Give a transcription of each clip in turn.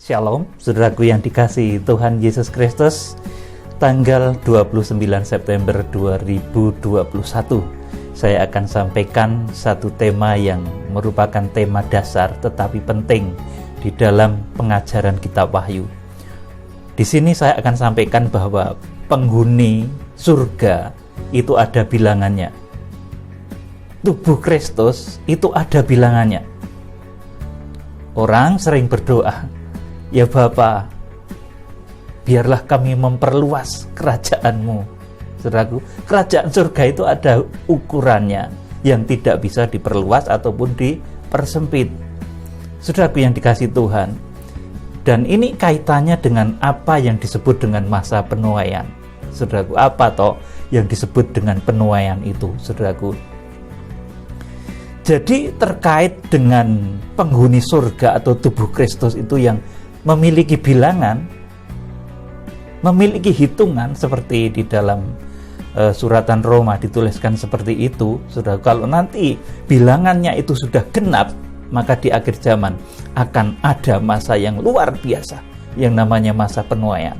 Shalom, saudaraku yang dikasihi Tuhan Yesus Kristus. Tanggal 29 September 2021, saya akan sampaikan satu tema yang merupakan tema dasar tetapi penting di dalam pengajaran kitab Wahyu. Di sini saya akan sampaikan bahwa penghuni surga itu ada bilangannya. Tubuh Kristus itu ada bilangannya. Orang sering berdoa, "Ya Bapa, biarlah kami memperluas kerajaan-Mu." Saudaraku, kerajaan surga itu ada ukurannya yang tidak bisa diperluas ataupun dipersempit. Saudaraku yang dikasihi Tuhan, dan ini kaitannya dengan apa yang disebut dengan masa penuaian. Saudaraku, apa toh yang disebut dengan penuaian itu, saudaraku? Jadi terkait dengan penghuni surga atau tubuh Kristus itu yang memiliki bilangan, memiliki hitungan, seperti di dalam suratan Roma dituliskan seperti itu. Saudara, kalau nanti bilangannya itu sudah genap, maka di akhir zaman akan ada masa yang luar biasa yang namanya masa penuaian.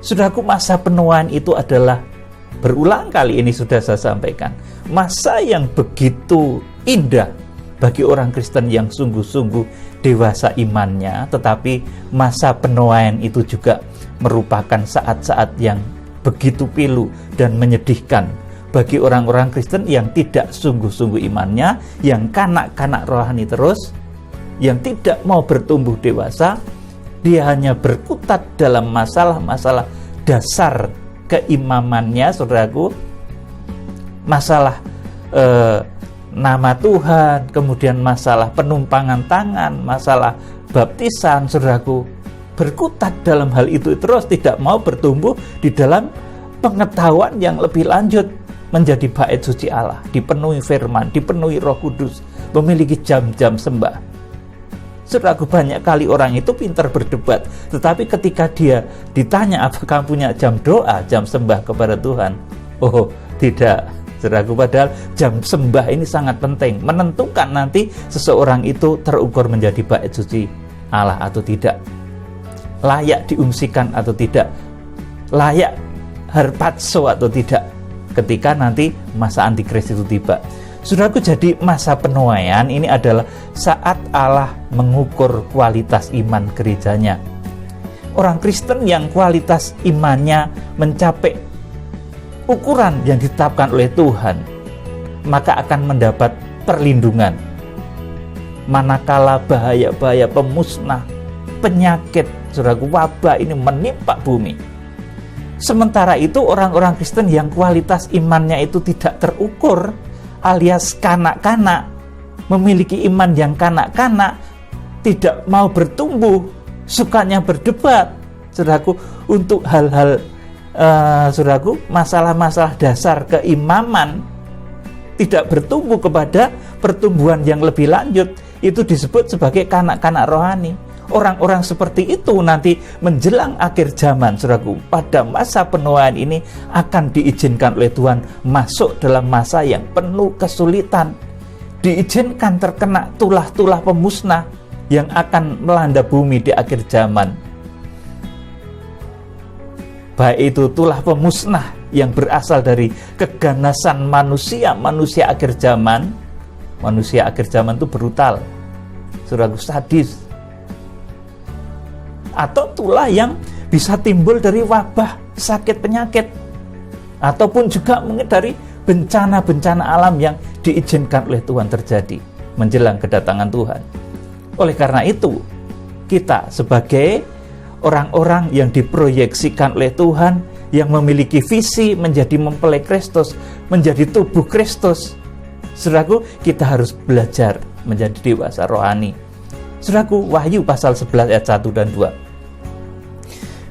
Saudaraku, masa penuaian itu adalah, berulang kali ini sudah saya sampaikan, masa yang begitu indah bagi orang Kristen yang sungguh-sungguh dewasa imannya. Tetapi masa penuaian itu juga merupakan saat-saat yang begitu pilu dan menyedihkan bagi orang-orang Kristen yang tidak sungguh-sungguh imannya, yang kanak-kanak rohani terus, yang tidak mau bertumbuh dewasa. Dia hanya berkutat dalam masalah-masalah dasar keimamannya, saudaraku, masalah nama Tuhan, kemudian masalah penumpangan tangan, masalah baptisan. Saudaraku, berkutat dalam hal itu terus, tidak mau bertumbuh di dalam pengetahuan yang lebih lanjut, menjadi bait suci Allah, dipenuhi firman, dipenuhi Roh Kudus, memiliki jam-jam sembah. Saudaraku, banyak kali orang itu pintar berdebat, tetapi ketika dia ditanya apakah punya jam doa, jam sembah kepada Tuhan, oh tidak. Saudaraku, padahal jam sembah ini sangat penting, menentukan nanti seseorang itu terukur menjadi bait suci Allah atau tidak, layak diungsikan atau tidak, layak harpazo atau tidak, ketika nanti masa antikris itu tiba. Saudaraku, jadi masa penuaian ini adalah saat Allah mengukur kualitas iman gerejanya. Orang Kristen yang kualitas imannya mencapai ukuran yang ditetapkan oleh Tuhan, maka akan mendapat perlindungan manakala bahaya-bahaya pemusnah, penyakit, saudaraku, wabah ini menimpa bumi. Sementara itu orang-orang Kristen yang kualitas imannya itu tidak terukur, alias kanak-kanak, memiliki iman yang kanak-kanak, tidak mau bertumbuh, sukanya berdebat, saudaraku, untuk hal-hal saudaraku, masalah-masalah dasar keimaman, tidak bertumbuh kepada pertumbuhan yang lebih lanjut, itu disebut sebagai kanak-kanak rohani. Orang-orang seperti itu nanti menjelang akhir zaman, saudaraku, pada masa penuaian ini akan diizinkan oleh Tuhan masuk dalam masa yang penuh kesulitan, diizinkan terkena tulah-tulah pemusnah yang akan melanda bumi di akhir zaman. Baik itu tulah pemusnah yang berasal dari keganasan manusia akhir zaman. Manusia akhir zaman itu brutal, saudaraku, sadis. Atau tulah yang bisa timbul dari wabah, sakit, penyakit, ataupun juga mungkin dari bencana-bencana alam yang diizinkan oleh Tuhan terjadi menjelang kedatangan Tuhan. Oleh karena itu, kita sebagai orang-orang yang diproyeksikan oleh Tuhan, yang memiliki visi menjadi mempelai Kristus, menjadi tubuh Kristus, saudaraku, kita harus belajar menjadi dewasa rohani. Saudaraku, Wahyu pasal 11 ayat 1 dan 2.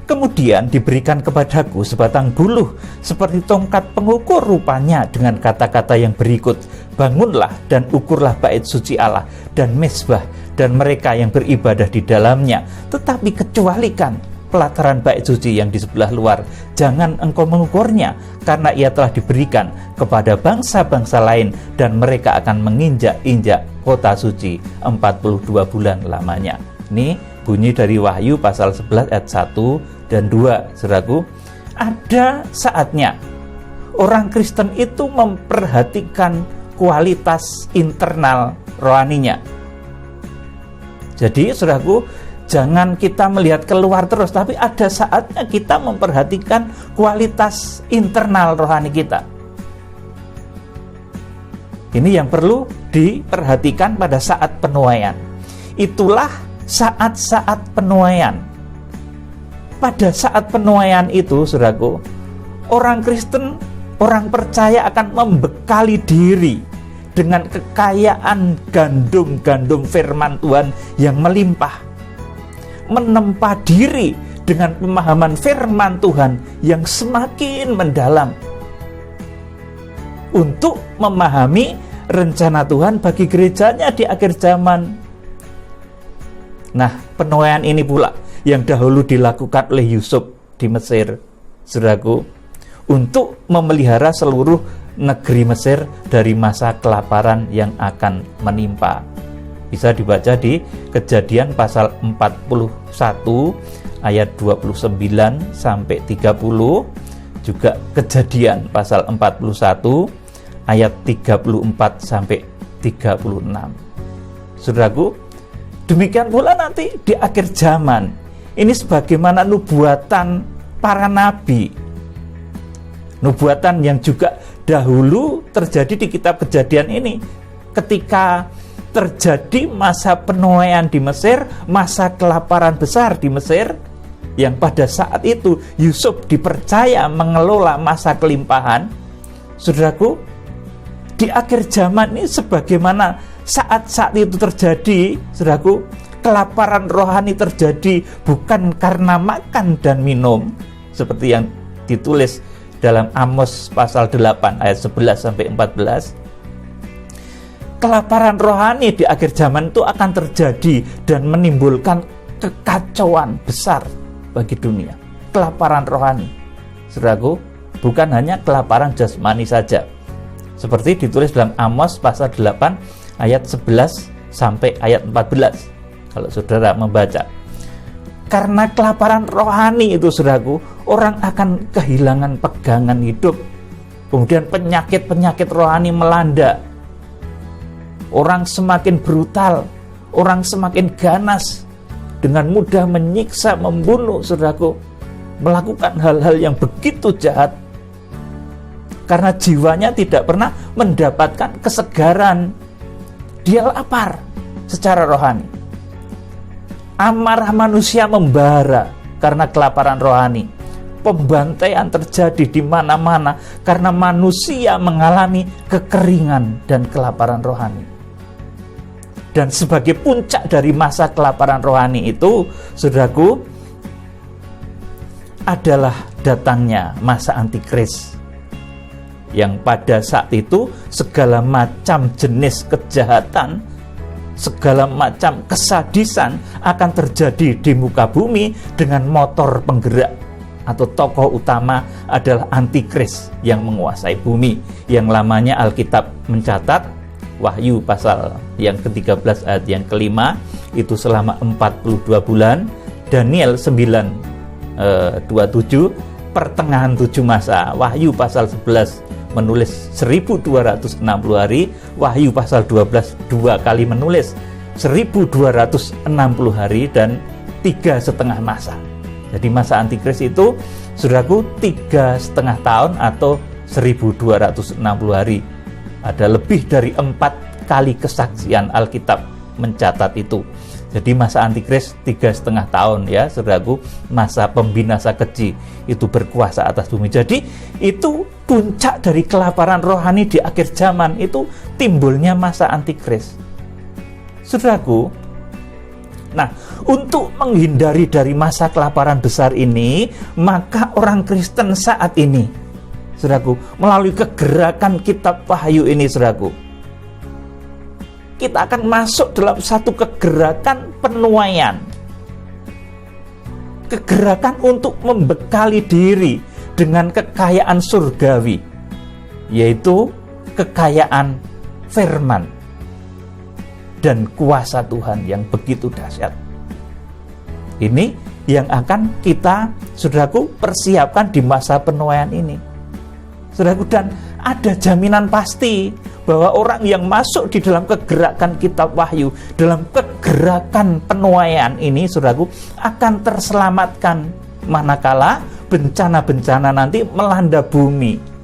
Kemudian diberikan kepadaku sebatang buluh seperti tongkat pengukur rupanya, dengan kata-kata yang berikut, bangunlah dan ukurlah bait suci Allah dan mezbah dan mereka yang beribadah di dalamnya, tetapi kecualikan pelataran bait suci yang di sebelah luar, jangan engkau mengukurnya, karena ia telah diberikan kepada bangsa-bangsa lain dan mereka akan menginjak-injak kota suci 42 bulan lamanya. Ini bunyi dari Wahyu pasal 11 ayat 1 dan 2, saudaraku. Ada saatnya orang Kristen itu memperhatikan kualitas internal rohaninya. Jadi saudaraku, jangan kita melihat keluar terus, tapi ada saatnya kita memperhatikan kualitas internal rohani kita. Ini yang perlu diperhatikan pada saat penuaian. Itulah saat-saat penuaian. Pada saat penuaian itu, saudaraku, orang Kristen, orang percaya akan membekali diri dengan kekayaan gandum-gandum firman Tuhan yang melimpah. Menempa diri dengan pemahaman firman Tuhan yang semakin mendalam untuk memahami rencana Tuhan bagi gerejanya di akhir zaman. Nah, penuaian ini pula yang dahulu dilakukan oleh Yusuf di Mesir, saudaraku, untuk memelihara seluruh negeri Mesir dari masa kelaparan yang akan menimpa. Bisa dibaca di Kejadian pasal 41 ayat 29 sampai 30, juga Kejadian pasal 41 ayat 34 sampai 36. Saudaraku, demikian pula nanti di akhir zaman. Ini sebagaimana nubuatan para nabi. Nubuatan yang juga dahulu terjadi di kitab Kejadian ini. Ketika terjadi masa penuaian di Mesir, masa kelaparan besar di Mesir, yang pada saat itu Yusuf dipercaya mengelola masa kelimpahan. Saudaraku, di akhir zaman ini sebagaimana saat-saat itu terjadi, saudaraku, kelaparan rohani terjadi bukan karena makan dan minum, seperti yang ditulis dalam Amos pasal 8 ayat 11 sampai 14. Kelaparan rohani di akhir zaman itu akan terjadi dan menimbulkan kekacauan besar bagi dunia. Kelaparan rohani, saudaraku, bukan hanya kelaparan jasmani saja, seperti ditulis dalam Amos pasal 8 ayat 11 sampai ayat 14 kalau saudara membaca. Karena kelaparan rohani itu, saudaraku, orang akan kehilangan pegangan hidup. Kemudian penyakit-penyakit rohani melanda. Orang semakin brutal, orang semakin ganas, dengan mudah menyiksa, membunuh, saudaraku, melakukan hal-hal yang begitu jahat. Karena jiwanya tidak pernah mendapatkan kesegaran. Dia lapar secara rohani. Amarah manusia membara karena kelaparan rohani. Pembantaian terjadi di mana-mana karena manusia mengalami kekeringan dan kelaparan rohani. Dan sebagai puncak dari masa kelaparan rohani itu, saudaraku, adalah datangnya masa antikris, yang pada saat itu segala macam jenis kejahatan, segala macam kesadisan akan terjadi di muka bumi dengan motor penggerak atau tokoh utama adalah antikris yang menguasai bumi, yang lamanya Alkitab mencatat Wahyu pasal yang ke-13 ayat yang ke-5 itu selama 42 bulan, Daniel 9:27 pertengahan 7 masa, Wahyu pasal 11 menulis 1260 hari, Wahyu pasal 12 2 kali menulis 1260 hari dan 3,5 masa. Jadi masa antikris itu, saudaraku, 3,5 tahun atau 1260 hari. Ada lebih dari 4 kali kesaksian Alkitab mencatat itu. Jadi masa antikris 3,5 tahun, ya saudaraku, masa pembinasa keji itu berkuasa atas bumi. Jadi itu puncak dari kelaparan rohani di akhir zaman, itu timbulnya masa antikris, saudaraku. Nah, untuk menghindari dari masa kelaparan besar ini, maka orang Kristen saat ini, saudaraku, melalui kegerakan kitab Wahyu ini, saudaraku, kita akan masuk dalam satu kegerakan penuaian. Kegerakan untuk membekali diri dengan kekayaan surgawi, yaitu kekayaan firman dan kuasa Tuhan yang begitu dahsyat. Ini yang akan kita, saudaraku, persiapkan di masa penuaian ini. Saudaraku, dan ada jaminan pasti bahwa orang yang masuk di dalam kegerakan kitab Wahyu, dalam kegerakan penuaian ini, saudaraku, akan terselamatkan manakala bencana-bencana nanti melanda bumi.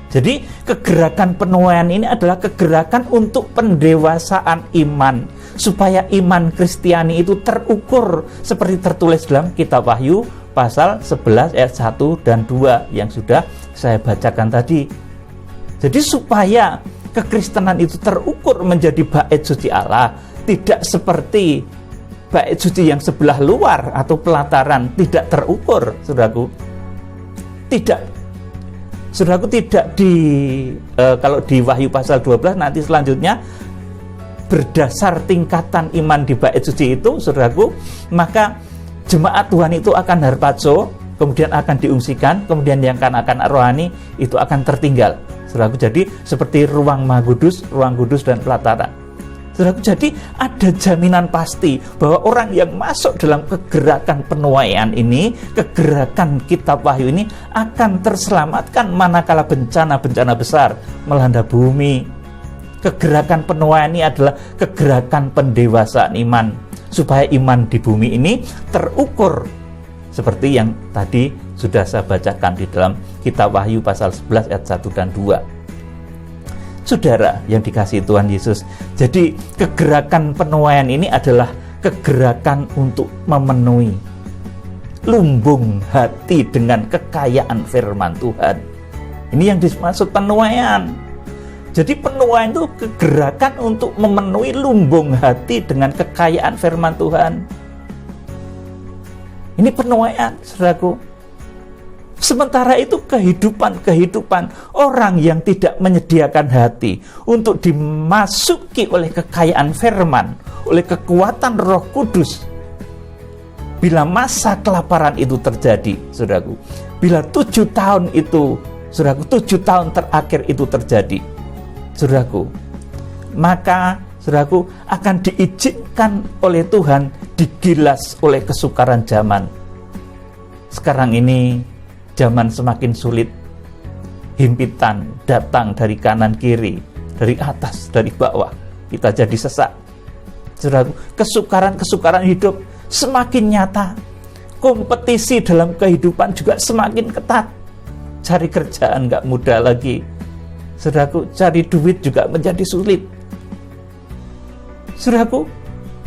Jadi kegerakan penuaian ini adalah kegerakan untuk pendewasaan iman, supaya iman Kristiani itu terukur seperti tertulis dalam kitab Wahyu pasal 11 ayat 1 dan 2 yang sudah saya bacakan tadi. Jadi supaya kekristenan itu terukur menjadi bait suci Allah, tidak seperti bait suci yang sebelah luar atau pelataran tidak terukur, saudaraku. Saudaraku, tidak kalau di Wahyu pasal 12 nanti selanjutnya berdasar tingkatan iman di bait suci itu, saudaraku, maka jemaat Tuhan itu akan harpazo, kemudian akan diungsikan, kemudian yang akan rohani itu akan tertinggal, saudaraku. Jadi seperti ruang Maha Kudus, ruang kudus dan pelataran, saudaraku. Jadi ada jaminan pasti bahwa orang yang masuk dalam kegerakan penuaian ini, kegerakan kitab Wahyu ini, akan terselamatkan manakala bencana-bencana besar melanda bumi. Kegerakan penuaian ini adalah kegerakan pendewasaan iman, supaya iman di bumi ini terukur seperti yang tadi sudah saya bacakan di dalam kitab Wahyu pasal 11 ayat 1 dan 2. Saudara yang dikasihi Tuhan Yesus, jadi kegerakan penuaian ini adalah kegerakan untuk memenuhi lumbung hati dengan kekayaan firman Tuhan. Ini yang dimaksud penuaian. Jadi penuaian itu kegerakan untuk memenuhi lumbung hati dengan kekayaan firman Tuhan. Ini penuaian, saudaraku. Sementara itu kehidupan orang yang tidak menyediakan hati untuk dimasuki oleh kekayaan firman, oleh kekuatan Roh Kudus. Bila masa kelaparan itu terjadi, saudaraku, bila 7 tahun itu, saudaraku, 7 tahun terakhir itu terjadi, saudaraku, maka saudaraku akan diizinkan oleh Tuhan digilas oleh kesukaran zaman. Sekarang ini zaman semakin sulit, himpitan datang dari kanan kiri, dari atas, dari bawah, kita jadi sesak. Saudaraku, kesukaran hidup semakin nyata, kompetisi dalam kehidupan juga semakin ketat, cari kerjaan gak mudah lagi, saudaraku, cari duit juga menjadi sulit. Saudaraku,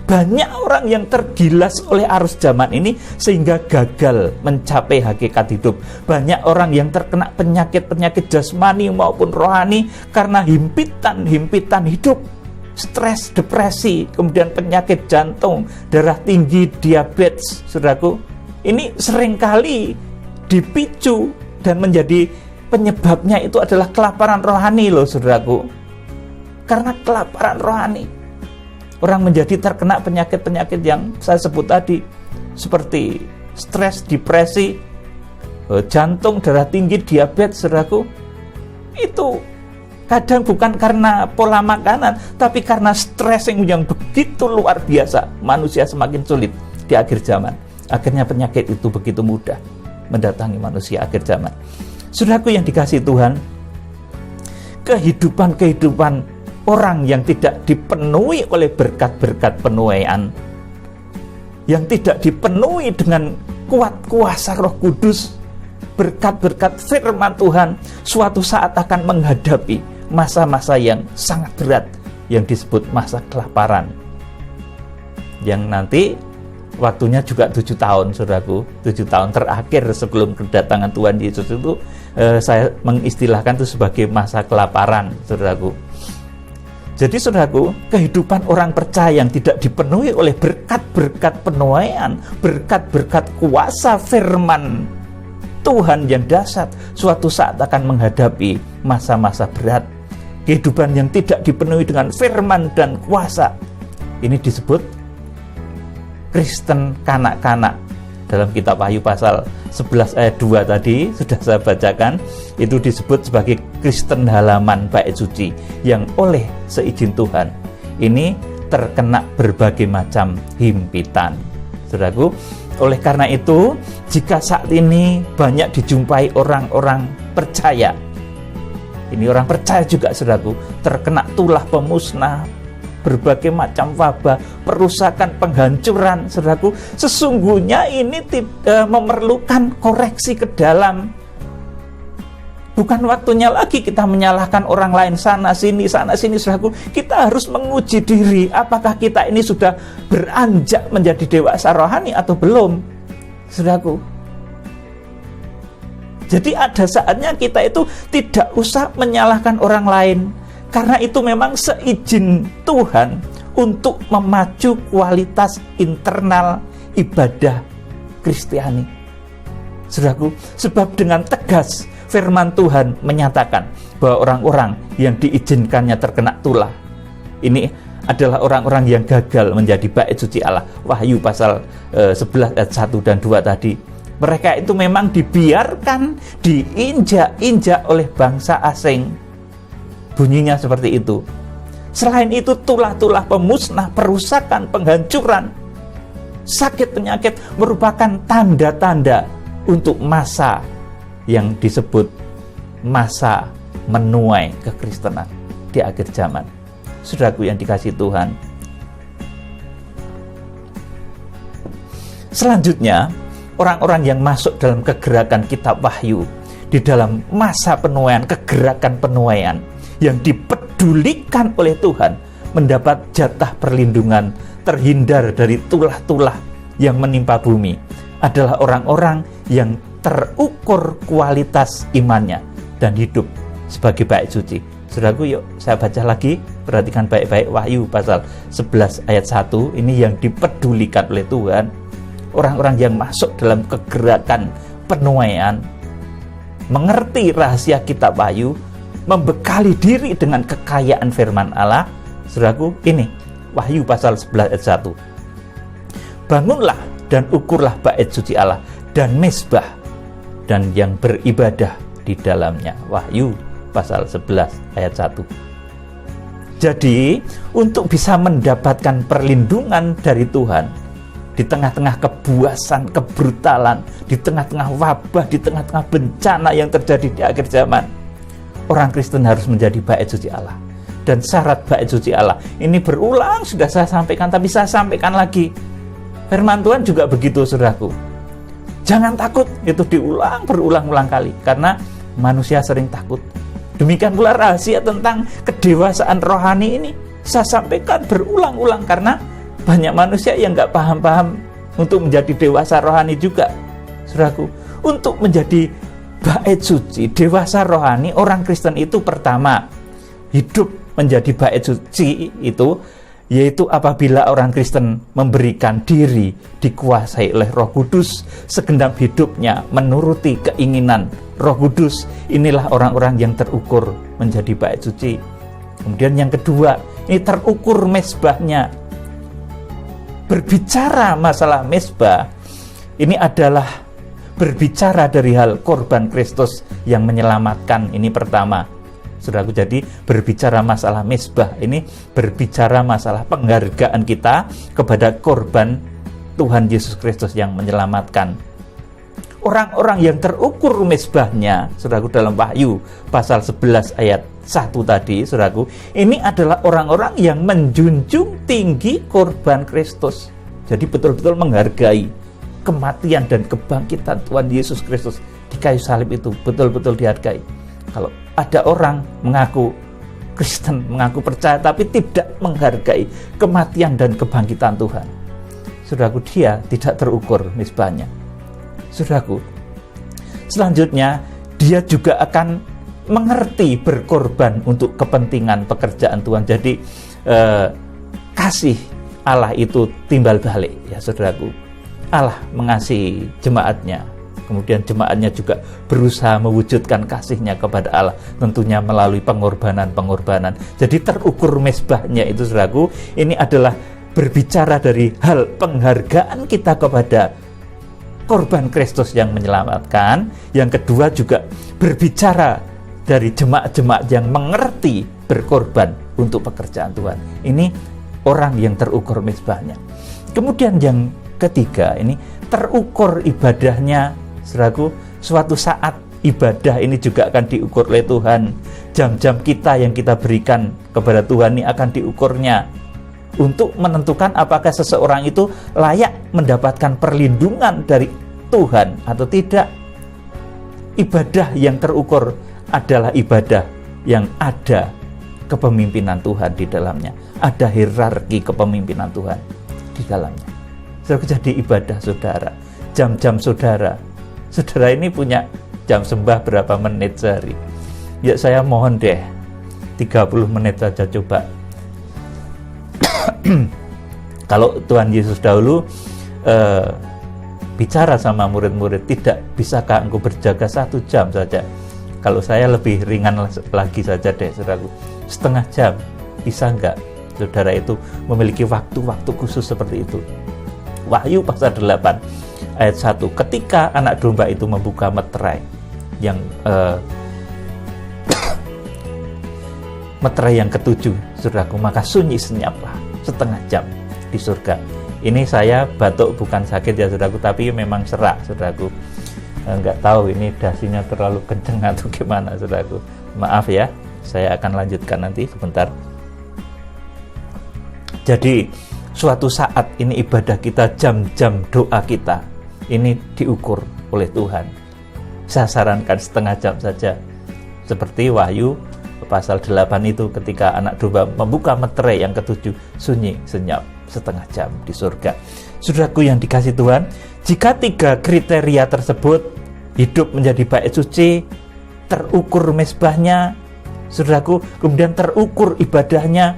banyak orang yang tergilas oleh arus zaman ini sehingga gagal mencapai hakikat hidup. Banyak orang yang terkena penyakit-penyakit jasmani maupun rohani karena himpitan hidup, stres, depresi, kemudian penyakit jantung, darah tinggi, diabetes. Saudaraku, ini seringkali dipicu dan menjadi penyebabnya itu adalah kelaparan rohani loh, saudaraku. Karena kelaparan rohani, orang menjadi terkena penyakit-penyakit yang saya sebut tadi, seperti stres, depresi, jantung, darah tinggi, diabetes, saudaraku. Itu kadang bukan karena pola makanan, tapi karena stres yang begitu luar biasa. Manusia semakin sulit di akhir zaman. Akhirnya penyakit itu begitu mudah mendatangi manusia akhir zaman. Saudaraku yang dikasihi Tuhan, kehidupan orang yang tidak dipenuhi oleh berkat-berkat penuaian, yang tidak dipenuhi dengan kuat kuasa Roh Kudus, berkat-berkat firman Tuhan, suatu saat akan menghadapi masa-masa yang sangat berat yang disebut masa kelaparan, yang nanti waktunya juga 7 tahun, saudaraku. 7 tahun terakhir sebelum kedatangan Tuhan Yesus itu saya mengistilahkan itu sebagai masa kelaparan, saudaraku. Jadi saudaraku, kehidupan orang percaya yang tidak dipenuhi oleh berkat-berkat penuaian, berkat-berkat kuasa firman Tuhan yang dahsyat, suatu saat akan menghadapi masa-masa berat. Kehidupan yang tidak dipenuhi dengan firman dan kuasa, ini disebut Kristen kanak-kanak. Dalam kitab Wahyu pasal 11 ayat 2 tadi sudah saya bacakan, itu disebut sebagai Kristen halaman bait suci yang oleh seizin Tuhan ini terkena berbagai macam himpitan, Saudaraku, oleh karena itu, jika saat ini banyak dijumpai orang-orang percaya, ini orang percaya juga saudaraku, terkena tulah pemusnah, berbagai macam wabah, perusakan, penghancuran, saudaraku, sesungguhnya ini memerlukan koreksi ke dalam. Bukan waktunya lagi kita menyalahkan orang lain sana sini, saudaraku. Kita harus menguji diri, apakah kita ini sudah beranjak menjadi dewasa rohani atau belum, saudaraku. Jadi ada saatnya kita itu tidak usah menyalahkan orang lain, karena itu memang seizin Tuhan untuk memacu kualitas internal ibadah Kristiani, saudaraku. Sebab dengan tegas firman Tuhan menyatakan bahwa orang-orang yang diizinkannya terkena tulah ini adalah orang-orang yang gagal menjadi bait suci Allah. Wahyu pasal 11 ayat 1 dan 2 tadi. Mereka itu memang dibiarkan diinjak-injak oleh bangsa asing. Bunyinya seperti itu. Selain itu, tulah-tulah pemusnah, perusakan, penghancuran, sakit, penyakit merupakan tanda-tanda untuk masa yang disebut masa menuai kekristenan di akhir zaman. Saudaraku yang dikasihi Tuhan, selanjutnya orang-orang yang masuk dalam kegerakan kitab Wahyu di dalam masa penuaian, kegerakan penuaian yang dipedulikan oleh Tuhan, mendapat jatah perlindungan, terhindar dari tulah-tulah yang menimpa bumi, adalah orang-orang yang terukur kualitas imannya dan hidup sebagai bait suci. Saudaraku, yuk saya baca lagi, perhatikan baik-baik Wahyu pasal 11 ayat 1, ini yang dipedulikan oleh Tuhan. Orang-orang yang masuk dalam kegerakan penuaian, mengerti rahasia kitab Wahyu, membekali diri dengan kekayaan firman Allah. Saudaraku, ini Wahyu pasal 11 ayat 1. Bangunlah dan ukurlah bait suci Allah dan mezbah dan yang beribadah di dalamnya. Wahyu pasal 11 ayat 1. Jadi, untuk bisa mendapatkan perlindungan dari Tuhan di tengah-tengah kebuasan, kebrutalan, di tengah-tengah wabah, di tengah-tengah bencana yang terjadi di akhir zaman, orang Kristen harus menjadi bait suci Allah. Dan syarat bait suci Allah ini berulang sudah saya sampaikan, tapi saya sampaikan lagi. Firman Tuhan juga begitu, saudaraku. Jangan takut, itu diulang berulang-ulang kali, karena manusia sering takut. Demikian pula rahasia tentang kedewasaan rohani ini saya sampaikan berulang-ulang, karena banyak manusia yang gak paham-paham untuk menjadi dewasa rohani juga, saudaraku. Untuk menjadi bait suci, dewasa rohani, orang Kristen itu pertama hidup menjadi bait suci itu, yaitu apabila orang Kristen memberikan diri dikuasai oleh Roh Kudus, segenap hidupnya menuruti keinginan Roh Kudus. Inilah orang-orang yang terukur menjadi bait suci. Kemudian yang kedua, ini terukur mezbahnya. Berbicara masalah mezbah, ini adalah berbicara dari hal korban Kristus yang menyelamatkan. Ini pertama, saudaraku. Jadi berbicara masalah mezbah ini berbicara masalah penghargaan kita kepada korban Tuhan Yesus Kristus yang menyelamatkan. Orang-orang yang terukur mezbahnya, saudaraku, dalam Wahyu pasal 11 ayat 1 tadi, saudaraku, ini adalah orang-orang yang menjunjung tinggi korban Kristus. Jadi betul-betul menghargai kematian dan kebangkitan Tuhan Yesus Kristus di kayu salib itu, betul-betul dihargai. Kalau ada orang mengaku Kristen, mengaku percaya, tapi tidak menghargai kematian dan kebangkitan Tuhan, saudaraku, dia tidak terukur mezbahnya. Saudaraku, selanjutnya dia juga akan mengerti berkorban untuk kepentingan pekerjaan Tuhan. Jadi kasih Allah itu timbal balik, ya saudaraku. Allah mengasihi jemaatnya, kemudian jemaatnya juga berusaha mewujudkan kasihnya kepada Allah, tentunya melalui pengorbanan-pengorbanan. Jadi terukur mezbahnya itu, saudaraku, ini adalah berbicara dari hal penghargaan kita kepada korban Kristus yang menyelamatkan. Yang kedua juga berbicara dari jemaat-jemaat yang mengerti berkorban untuk pekerjaan Tuhan. Ini orang yang terukur mezbahnya. Kemudian yang ketiga, ini terukur ibadahnya. Saudaraku, suatu saat ibadah ini juga akan diukur oleh Tuhan. Jam-jam kita yang kita berikan kepada Tuhan ini akan diukurnya untuk menentukan apakah seseorang itu layak mendapatkan perlindungan dari Tuhan atau tidak. Ibadah yang terukur adalah ibadah yang ada kepemimpinan Tuhan di dalamnya, ada hierarki kepemimpinan Tuhan di dalamnya. Saudara, jadi ibadah saudara, jam-jam saudara ini punya jam sembah berapa menit sehari? Ya saya mohon deh 30 menit saja coba. Kalau Tuhan Yesus dahulu bicara sama murid-murid, tidak bisakah engkau berjaga 1 jam saja? Kalau saya lebih ringan lagi saja deh saudaraku, setengah jam, bisa enggak saudara itu memiliki waktu-waktu khusus seperti itu? Wahyu pasal 8 ayat 1, ketika anak domba itu membuka meterai yang meterai yang ketujuh, saudaraku, maka sunyi senyaplah setengah jam di surga. Ini saya batuk bukan sakit ya saudaraku, tapi memang serak saudaraku. Enggak tahu ini dasinya terlalu kenceng atau gimana saudaraku. Maaf ya, saya akan lanjutkan nanti sebentar. Jadi suatu saat ini ibadah kita, jam-jam doa kita ini diukur oleh Tuhan. Saya sarankan setengah jam saja. Seperti Wahyu pasal 8 itu, ketika anak domba membuka meterai yang ketujuh, sunyi senyap setengah jam di surga. Saudaraku yang dikasih Tuhan, jika 3 kriteria tersebut hidup menjadi bait suci, terukur mezbahnya, saudaraku, kemudian terukur ibadahnya,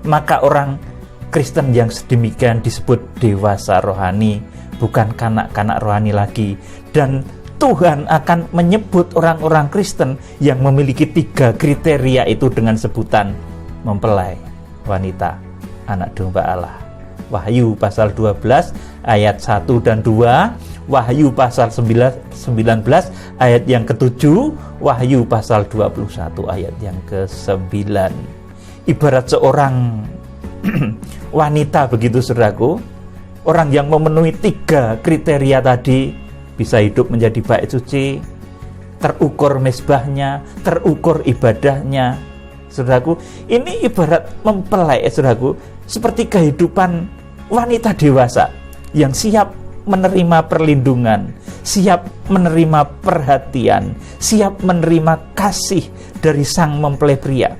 maka orang Kristen yang sedemikian disebut dewasa rohani, bukan kanak-kanak rohani lagi. Dan Tuhan akan menyebut orang-orang Kristen yang memiliki 3 kriteria itu dengan sebutan mempelai wanita anak domba Allah. Wahyu pasal 12 ayat 1 dan 2, Wahyu pasal 19 ayat yang ke-7, Wahyu pasal 21 ayat yang ke-9. Ibarat seorang wanita begitu saudaraku, orang yang memenuhi 3 kriteria tadi bisa hidup menjadi bait suci, terukur mezbahnya, terukur ibadahnya. Saudaraku, ini ibarat mempelai saudaraku, seperti kehidupan wanita dewasa yang siap menerima perlindungan, siap menerima perhatian, siap menerima kasih dari sang mempelai pria.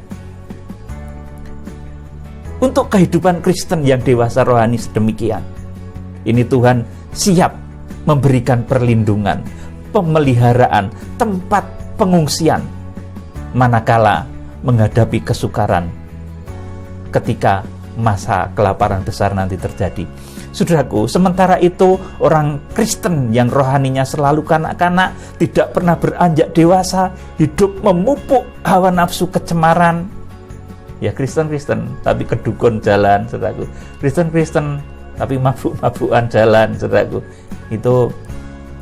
Untuk kehidupan Kristen yang dewasa rohani sedemikian, ini Tuhan siap memberikan perlindungan, pemeliharaan, tempat pengungsian manakala menghadapi kesukaran ketika masa kelaparan besar nanti terjadi. Saudaraku, sementara itu orang Kristen yang rohaninya selalu kanak-kanak, tidak pernah beranjak dewasa, hidup memupuk hawa nafsu kecemaran. Ya Kristen-Kristen tapi kedukun jalan, saudaraku. Kristen-Kristen tapi mabuk-mabukan jalan, saudaraku. Itu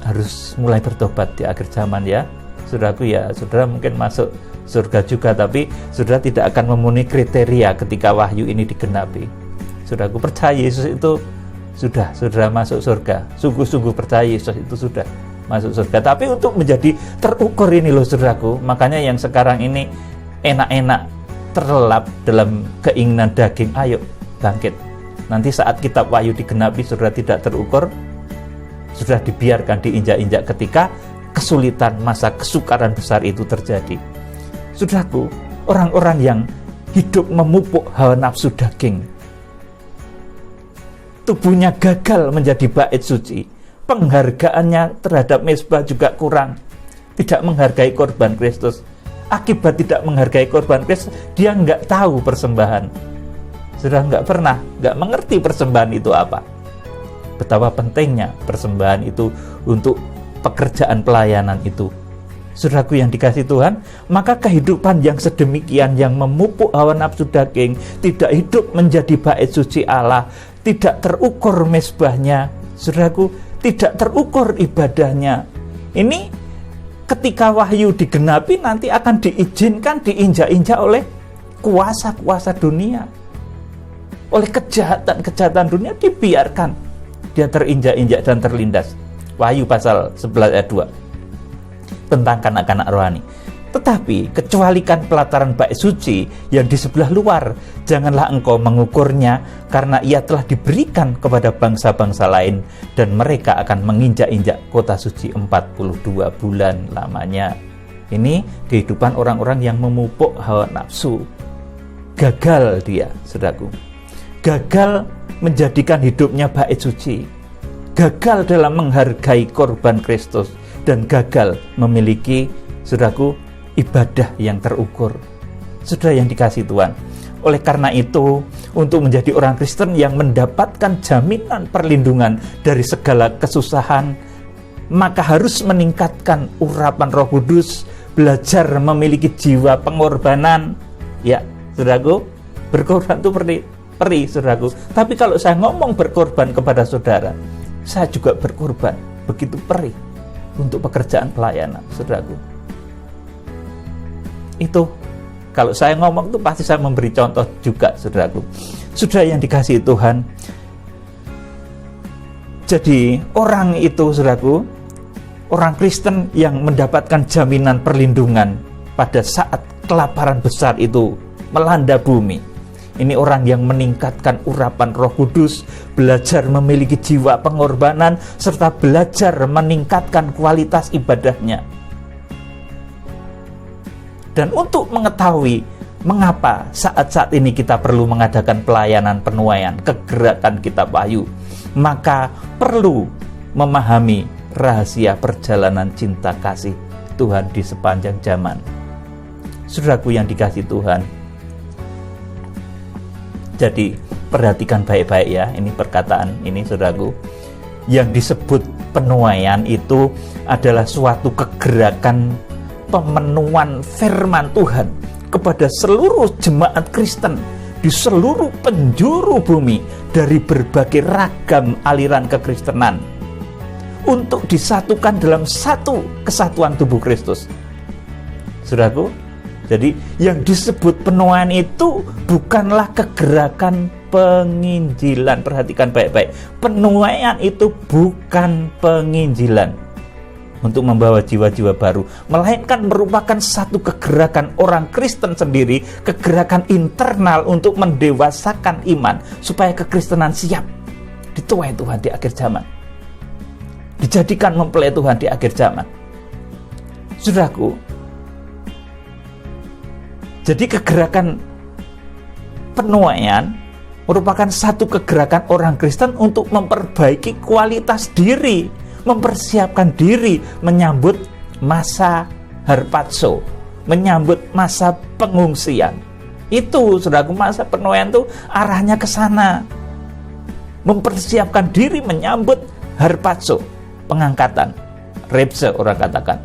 harus mulai bertobat di akhir zaman ya, saudaraku ya. Saudara mungkin masuk surga juga, tapi saudara tidak akan memenuhi kriteria ketika wahyu ini digenapi. Saudaraku, percaya Yesus itu sudah, saudara masuk surga. Sungguh-sungguh percaya Yesus itu sudah masuk surga. Tapi untuk menjadi terukur ini loh saudaraku, makanya yang sekarang ini enak-enak, terlelap dalam keinginan daging, ayo bangkit. Nanti saat kitab wahyu digenapi, saudara tidak terukur, sudah dibiarkan diinjak-injak ketika kesulitan, masa kesukaran besar itu terjadi. Saudaraku, orang-orang yang hidup memupuk hawa nafsu daging, tubuhnya gagal menjadi bait suci, penghargaannya terhadap mezbah juga kurang, tidak menghargai korban Kristus. Akibat tidak menghargai korban Kristus, dia nggak tahu persembahan. Sudah nggak mengerti persembahan itu apa. Betapa pentingnya persembahan itu untuk pekerjaan pelayanan itu. Saudaraku yang dikasih Tuhan, maka kehidupan yang sedemikian yang memupuk hawa nafsu daging, tidak hidup menjadi bait suci Allah, tidak terukur mezbahnya, saudaraku, tidak terukur ibadahnya. Ini ketika wahyu digenapi nanti akan diizinkan diinjak-injak oleh kuasa-kuasa dunia. Oleh kejahatan-kejahatan dunia dibiarkan dia terinjak-injak dan terlindas. Wahyu pasal 11 ayat 2 tentang kanak-kanak rohani. Tetapi kecualikan pelataran bait suci yang di sebelah luar, janganlah engkau mengukurnya, karena ia telah diberikan kepada bangsa-bangsa lain, dan mereka akan menginjak-injak kota suci 42 bulan lamanya. Ini kehidupan orang-orang yang memupuk hawa nafsu. Gagal dia, saudaraku. Gagal menjadikan hidupnya bait suci. Gagal dalam menghargai korban Kristus, dan gagal memiliki, saudaraku, ibadah yang terukur. Saudara yang dikasihi Tuhan, oleh karena itu, untuk menjadi orang Kristen yang mendapatkan jaminan perlindungan dari segala kesusahan, maka harus meningkatkan urapan Roh Kudus, belajar memiliki jiwa pengorbanan. Ya, saudaraku, berkorban itu perih, saudaraku. Tapi kalau saya ngomong berkorban kepada saudara, saya juga berkorban begitu perih untuk pekerjaan pelayanan, saudaraku. Itu kalau saya ngomong itu pasti saya memberi contoh juga, saudaraku. Saudara yang dikasihi Tuhan, jadi orang itu, saudaraku, orang Kristen yang mendapatkan jaminan perlindungan pada saat kelaparan besar itu melanda bumi. Ini orang yang meningkatkan urapan Roh Kudus, belajar memiliki jiwa pengorbanan, serta belajar meningkatkan kualitas ibadahnya. Dan untuk mengetahui mengapa saat-saat ini kita perlu mengadakan pelayanan penuaian kegerakan Kitab Wahyu, maka perlu memahami rahasia perjalanan cinta kasih Tuhan di sepanjang zaman. Saudaraku yang dikasihi Tuhan, jadi perhatikan baik-baik ya, ini perkataan ini, saudaraku. Yang disebut penuaian itu adalah suatu kegerakan pemenuhan firman Tuhan kepada seluruh jemaat Kristen di seluruh penjuru bumi dari berbagai ragam aliran kekristenan untuk disatukan dalam satu kesatuan tubuh Kristus. Saudaraku, jadi yang disebut penuaian itu bukanlah kegerakan penginjilan. Perhatikan baik-baik. Penuaian itu bukan penginjilan untuk membawa jiwa-jiwa baru, melainkan merupakan satu kegerakan orang Kristen sendiri, kegerakan internal untuk mendewasakan iman supaya kekristenan siap dituai Tuhan di akhir zaman, dijadikan mempelai Tuhan di akhir zaman. Saudaraku, jadi kegerakan penuaian merupakan satu kegerakan orang Kristen untuk memperbaiki kualitas diri, mempersiapkan diri menyambut masa harpazo, menyambut masa pengungsian. Itu, saudaraku, masa penuaian itu arahnya ke sana. Mempersiapkan diri menyambut harpazo, pengangkatan, repse orang katakan.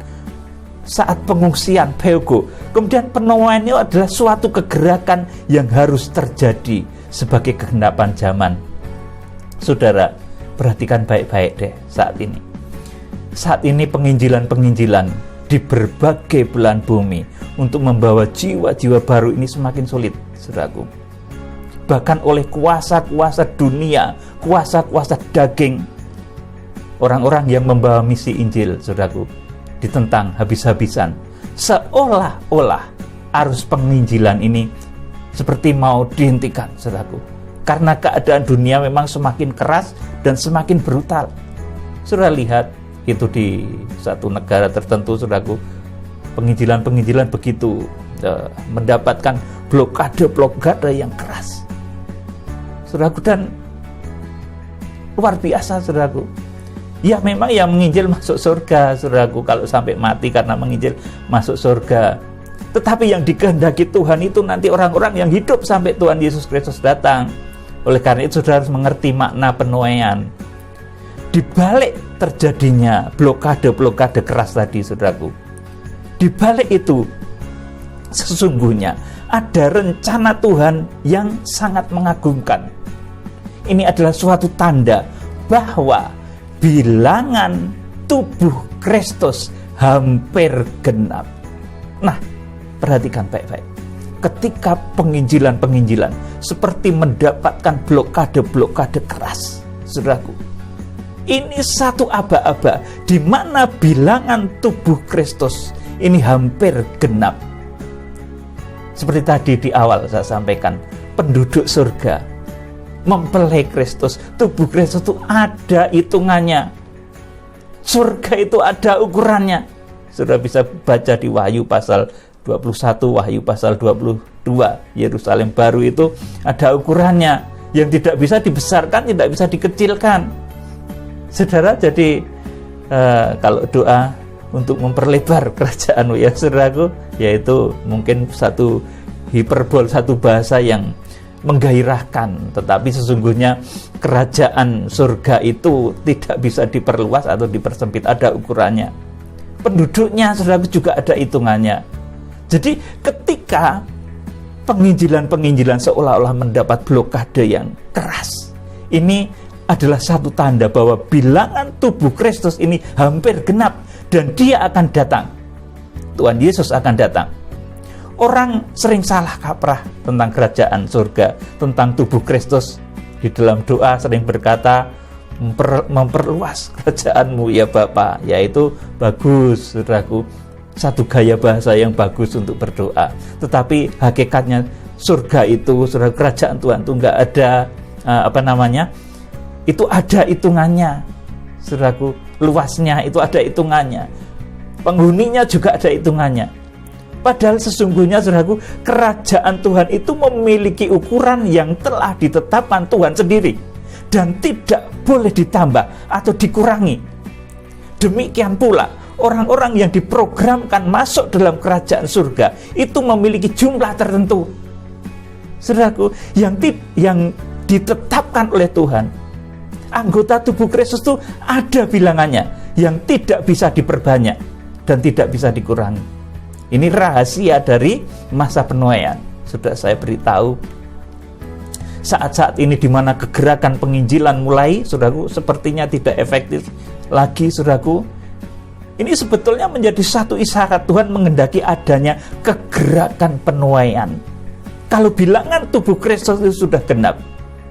Saat pengungsian, peugo. Kemudian penuaian itu adalah suatu kegerakan yang harus terjadi sebagai kegenapan zaman. Saudara, perhatikan baik-baik deh saat ini. Saat ini penginjilan-penginjilan di berbagai belahan bumi untuk membawa jiwa-jiwa baru ini semakin sulit, saudaraku. Bahkan oleh kuasa-kuasa dunia, kuasa-kuasa daging, orang-orang yang membawa misi Injil, saudaraku, ditentang habis-habisan. Seolah-olah arus penginjilan ini seperti mau dihentikan, saudaraku. Karena keadaan dunia memang semakin keras dan semakin brutal. Saudara lihat, itu di satu negara tertentu, saudaraku, penginjilan-penginjilan begitu mendapatkan blokade yang keras, saudaraku, dan luar biasa, saudaraku. Ya, memang yang menginjil masuk surga, saudaraku, kalau sampai mati karena menginjil masuk surga. Tetapi yang dikehendaki Tuhan itu nanti orang-orang yang hidup sampai Tuhan Yesus Kristus datang. Oleh karena itu, saudara harus mengerti makna penuaian. Di balik terjadinya blokade keras tadi, saudaraku, di balik itu sesungguhnya ada rencana Tuhan yang sangat mengagumkan. Ini adalah suatu tanda bahwa bilangan tubuh Kristus hampir genap. Nah, perhatikan baik-baik. Ketika penginjilan-penginjilan seperti mendapatkan blokade keras, saudaraku, Ini satu aba-aba di mana bilangan tubuh Kristus ini hampir genap. Seperti tadi di awal saya sampaikan, penduduk surga mempelai Kristus, tubuh Kristus itu ada hitungannya. Surga itu ada ukurannya. Sudah bisa baca di Wahyu pasal 21, Wahyu pasal 22. Yerusalem baru itu ada ukurannya, yang tidak bisa dibesarkan, tidak bisa dikecilkan. Saudara, jadi kalau doa untuk memperlebar kerajaanmu ya saudaraku, yaitu mungkin satu hiperbol, satu bahasa yang menggairahkan, tetapi sesungguhnya kerajaan surga itu tidak bisa diperluas atau dipersempit, ada ukurannya. Penduduknya saudaraku juga ada hitungannya. Jadi ketika penginjilan-penginjilan seolah-olah mendapat blokade yang keras, ini adalah satu tanda bahwa bilangan tubuh Kristus ini hampir genap dan dia akan datang. Tuhan Yesus akan datang. Orang sering salah kaprah tentang kerajaan surga, tentang tubuh Kristus. Di dalam doa sering berkata, memperluas kerajaanmu ya Bapa. Yaitu bagus, saudaraku, satu gaya bahasa yang bagus untuk berdoa. Tetapi hakikatnya surga itu, saudara, kerajaan Tuhan itu enggak ada itu ada hitungannya. Saudaraku, luasnya itu ada hitungannya. Penghuninya juga ada hitungannya. Padahal sesungguhnya saudaraku, kerajaan Tuhan itu memiliki ukuran yang telah ditetapkan Tuhan sendiri dan tidak boleh ditambah atau dikurangi. Demikian pula orang-orang yang diprogramkan masuk dalam kerajaan surga itu memiliki jumlah tertentu. Saudaraku, yang ditetapkan oleh Tuhan. Anggota tubuh Kristus itu ada bilangannya yang tidak bisa diperbanyak dan tidak bisa dikurangi. Ini rahasia dari masa penuaian. Sudah saya beritahu, saat-saat ini di mana kegerakan penginjilan mulai, saudaraku, sepertinya tidak efektif lagi, saudaraku. Ini sebetulnya menjadi satu isyarat Tuhan menghendaki adanya kegerakan penuaian. Kalau bilangan tubuh Kristus itu sudah genap,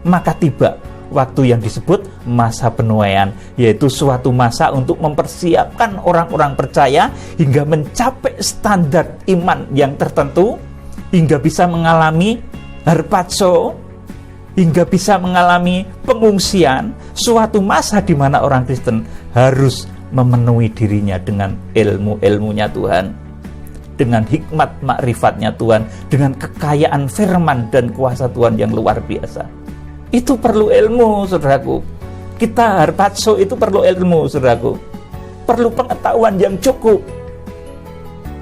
maka tiba waktu yang disebut masa penuaian, yaitu suatu masa untuk mempersiapkan orang-orang percaya hingga mencapai standar iman yang tertentu, hingga bisa mengalami harpazo, hingga bisa mengalami pengungsian, suatu masa di mana orang Kristen harus memenuhi dirinya dengan ilmu-ilmunya Tuhan, dengan hikmat makrifatnya Tuhan, dengan kekayaan firman dan kuasa Tuhan yang luar biasa. Itu perlu ilmu, saudaraku. Kita harpazo itu perlu ilmu, saudaraku. Perlu pengetahuan yang cukup.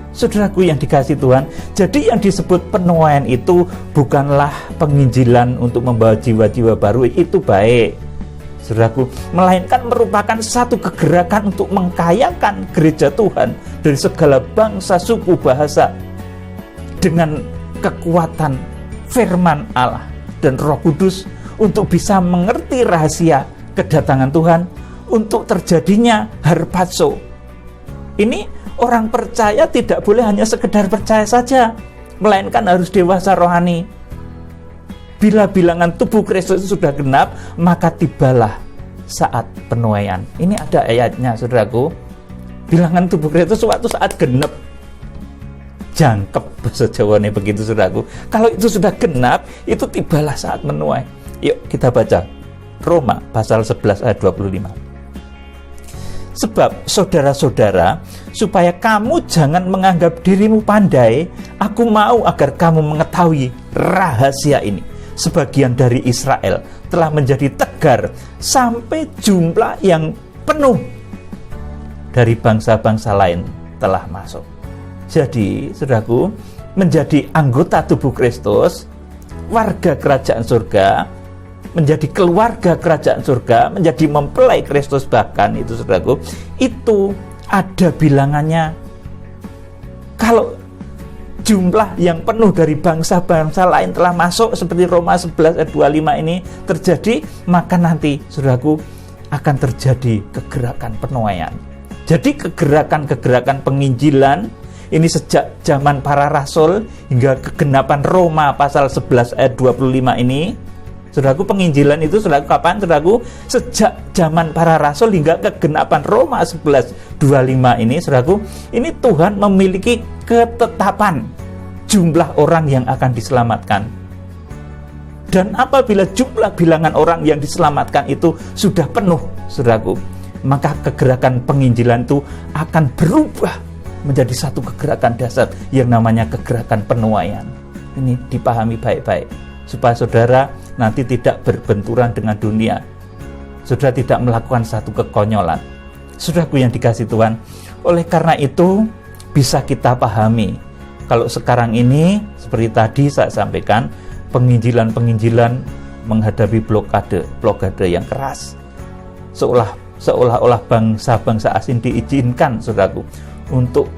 Saudaraku yang dikasih Tuhan, jadi yang disebut penuaian itu bukanlah penginjilan untuk membawa jiwa-jiwa baru, itu baik, saudaraku, melainkan merupakan satu kegerakan untuk mengkayakan gereja Tuhan dari segala bangsa, suku, bahasa dengan kekuatan firman Allah dan Roh Kudus, untuk bisa mengerti rahasia kedatangan Tuhan, untuk terjadinya harpazo. Ini orang percaya tidak boleh hanya sekedar percaya saja, melainkan harus dewasa rohani. Bila bilangan tubuh Kristus sudah genap, maka tibalah saat penuaian. Ini ada ayatnya, saudaraku. Bilangan tubuh Kristus suatu saat genap. Jangkep bahasa Jawane begitu, saudaraku. Kalau itu sudah genap, itu tibalah saat menuai. Yuk kita baca Roma pasal 11 ayat 25. Sebab saudara-saudara, supaya kamu jangan menganggap dirimu pandai, aku mau agar kamu mengetahui rahasia ini. Sebagian dari Israel telah menjadi tegar sampai jumlah yang penuh dari bangsa-bangsa lain telah masuk. Jadi, saudaraku, menjadi anggota tubuh Kristus, warga kerajaan surga, menjadi keluarga kerajaan surga, menjadi mempelai Kristus bahkan itu, saudaraku, itu ada bilangannya. Kalau jumlah yang penuh dari bangsa-bangsa lain telah masuk seperti Roma 11 ayat 25 ini terjadi, maka nanti, saudaraku, akan terjadi kegerakan penuaian. Jadi kegerakan-kegerakan penginjilan ini sejak zaman para rasul hingga kegenapan Roma pasal 11 ayat 25 ini, Saudaraku, penginjilan itu saudaraku kapan? Saudaraku, sejak zaman para rasul hingga kegenapan Roma 11:25 ini, saudaraku, ini Tuhan memiliki ketetapan jumlah orang yang akan diselamatkan. Dan apabila jumlah bilangan orang yang diselamatkan itu sudah penuh, saudaraku, maka kegerakan penginjilan itu akan berubah menjadi satu kegerakan dasar yang namanya kegerakan penuaian. Ini dipahami baik-baik, supaya saudara nanti tidak berbenturan dengan dunia. Saudara tidak melakukan satu kekonyolan. Saudaraku yang dikasih Tuhan, oleh karena itu bisa kita pahami kalau sekarang ini seperti tadi saya sampaikan, penginjilan menghadapi blokade yang keras, seolah-olah bangsa-bangsa asing diizinkan, saudaraku, untuk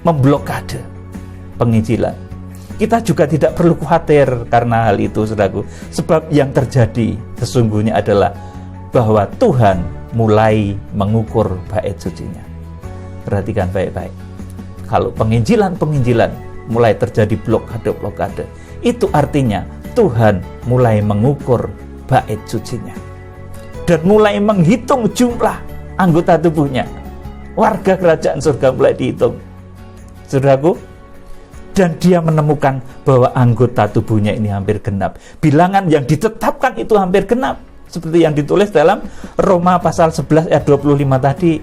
memblokade penginjilan. Kita juga tidak perlu khawatir karena hal itu, saudaraku, sebab yang terjadi sesungguhnya adalah bahwa Tuhan mulai mengukur bait sucinya. Perhatikan baik-baik. Kalau penginjilan mulai terjadi blokade, itu artinya Tuhan mulai mengukur bait sucinya dan mulai menghitung jumlah anggota tubuhnya. Warga kerajaan surga mulai dihitung, saudaraku, dan dia menemukan bahwa anggota tubuhnya ini hampir genap. Bilangan yang ditetapkan itu hampir genap, seperti yang ditulis dalam Roma pasal 11 ayat 25 tadi.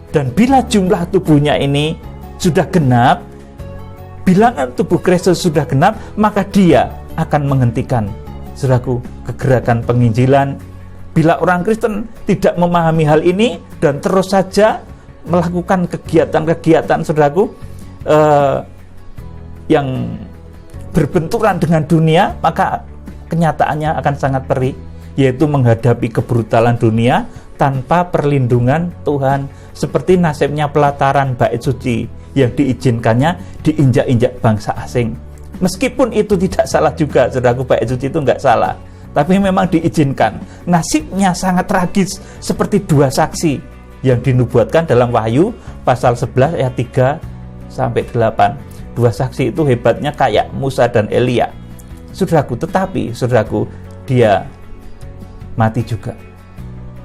Dan bila jumlah tubuhnya ini sudah genap, bilangan tubuh Kristus sudah genap, maka dia akan menghentikan, saudaraku, kegerakan penginjilan. Bila orang Kristen tidak memahami hal ini dan terus saja melakukan kegiatan-kegiatan, saudaraku, yang berbenturan dengan dunia, maka kenyataannya akan sangat perih, yaitu menghadapi kebrutalan dunia tanpa perlindungan Tuhan, seperti nasibnya pelataran bait suci yang diizinkannya diinjak-injak bangsa asing. Meskipun itu tidak salah juga, saudaraku, bait suci itu enggak salah, tapi memang diizinkan. Nasibnya sangat tragis, seperti dua saksi yang dinubuatkan dalam Wahyu pasal 11 ayat 3 sampai 8. Dua saksi itu hebatnya kayak Musa dan Elia, saudaraku, tetapi saudaraku, dia mati juga.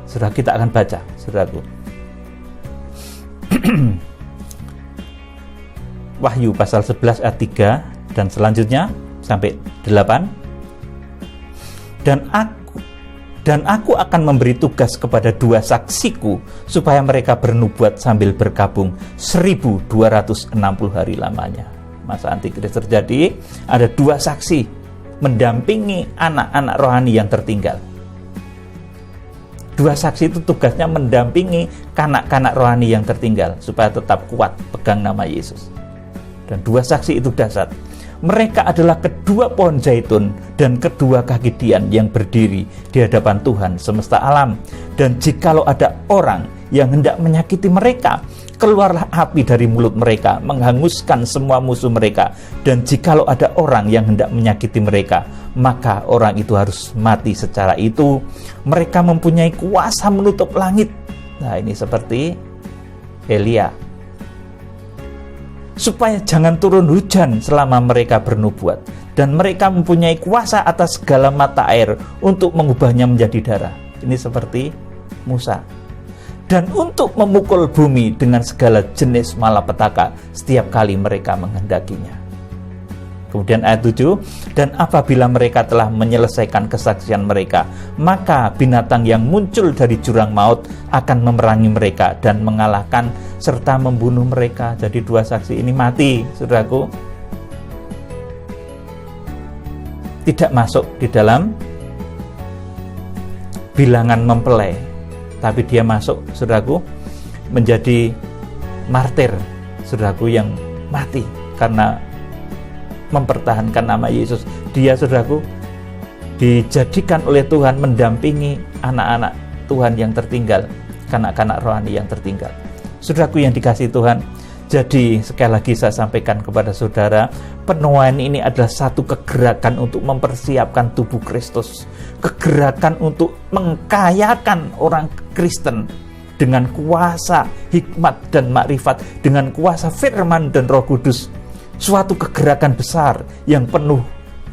Saudara, kita akan baca, saudaraku. Wahyu pasal 11 ayat 3 dan selanjutnya sampai 8. Dan aku akan memberi tugas kepada dua saksiku supaya mereka bernubuat sambil berkabung 1260 hari lamanya. Masa antikris terjadi, ada dua saksi mendampingi anak-anak rohani yang tertinggal. Dua saksi itu tugasnya mendampingi kanak-kanak rohani yang tertinggal supaya tetap kuat pegang nama Yesus. Dan dua saksi itu dahsyat. Mereka adalah kedua pohon zaitun dan kedua kaki dian yang berdiri di hadapan Tuhan semesta alam. Dan jikalau ada orang yang hendak menyakiti mereka, keluarlah api dari mulut mereka, menghanguskan semua musuh mereka. Dan jikalau ada orang yang hendak menyakiti mereka, maka orang itu harus mati secara itu. Mereka mempunyai kuasa menutup langit. Nah, ini seperti Elia, supaya jangan turun hujan selama mereka bernubuat, dan mereka mempunyai kuasa atas segala mata air untuk mengubahnya menjadi darah. Ini seperti Musa. Dan untuk memukul bumi dengan segala jenis malapetaka setiap kali mereka menghendakinya. Kemudian ayat 7, dan apabila mereka telah menyelesaikan kesaksian mereka, maka binatang yang muncul dari jurang maut akan memerangi mereka dan mengalahkan serta membunuh mereka. Jadi dua saksi ini mati, saudaraku. Tidak masuk di dalam bilangan mempelai, tapi dia masuk, saudaraku, menjadi martir, saudaraku, yang mati karena mempertahankan nama Yesus. Dia, saudaraku, dijadikan oleh Tuhan mendampingi anak-anak Tuhan yang tertinggal, kanak-kanak rohani yang tertinggal. Saudaraku yang dikasihi Tuhan, jadi sekali lagi saya sampaikan kepada saudara, penuaian ini adalah satu kegerakan untuk mempersiapkan tubuh Kristus, kegerakan untuk mengkayakan orang Kristen dengan kuasa hikmat dan makrifat, dengan kuasa firman dan Roh Kudus. Suatu kegerakan besar yang penuh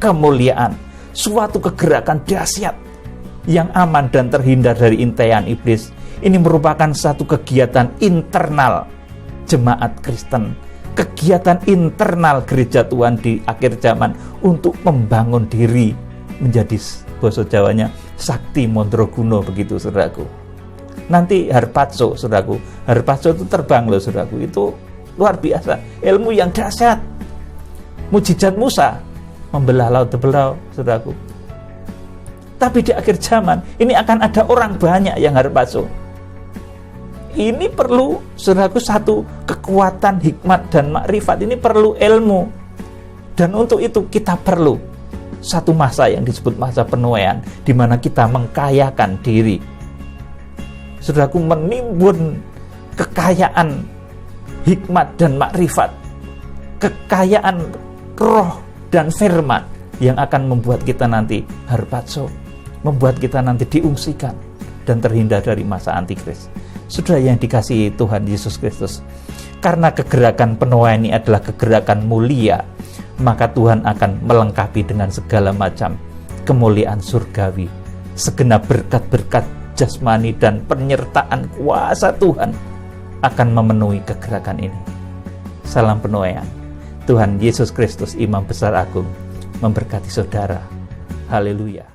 kemuliaan, suatu kegerakan dahsyat yang aman dan terhindar dari intaian iblis. Ini merupakan satu kegiatan internal jemaat Kristen, kegiatan internal gereja Tuhan di akhir zaman untuk membangun diri menjadi, bahasa Jawanya, sakti mondroguno, begitu saudaraku. Nanti harpazo, saudaraku, harpazo itu terbang loh saudaraku, itu luar biasa, ilmu yang dahsyat. Mujizat Musa membelah laut tebelau, saudaraku. Tapi di akhir zaman ini akan ada orang banyak yang harpazo. Ini perlu, saudaraku, satu kekuatan hikmat dan makrifat. Ini perlu ilmu. Dan untuk itu kita perlu satu masa yang disebut masa penuaian, di mana kita mengkayakan diri. Saudaraku, menimbun kekayaan hikmat dan makrifat, kekayaan roh dan firman yang akan membuat kita nanti harpazo, membuat kita nanti diungsikan dan terhindar dari masa antikris. Saudara yang dikasihi Tuhan Yesus Kristus, karena kegerakan penuaian ini adalah kegerakan mulia, maka Tuhan akan melengkapi dengan segala macam kemuliaan surgawi. Segenap berkat-berkat jasmani dan penyertaan kuasa Tuhan akan memenuhi kegerakan ini. Salam penuaian. Tuhan Yesus Kristus, Imam Besar Agung, memberkati saudara. Haleluya.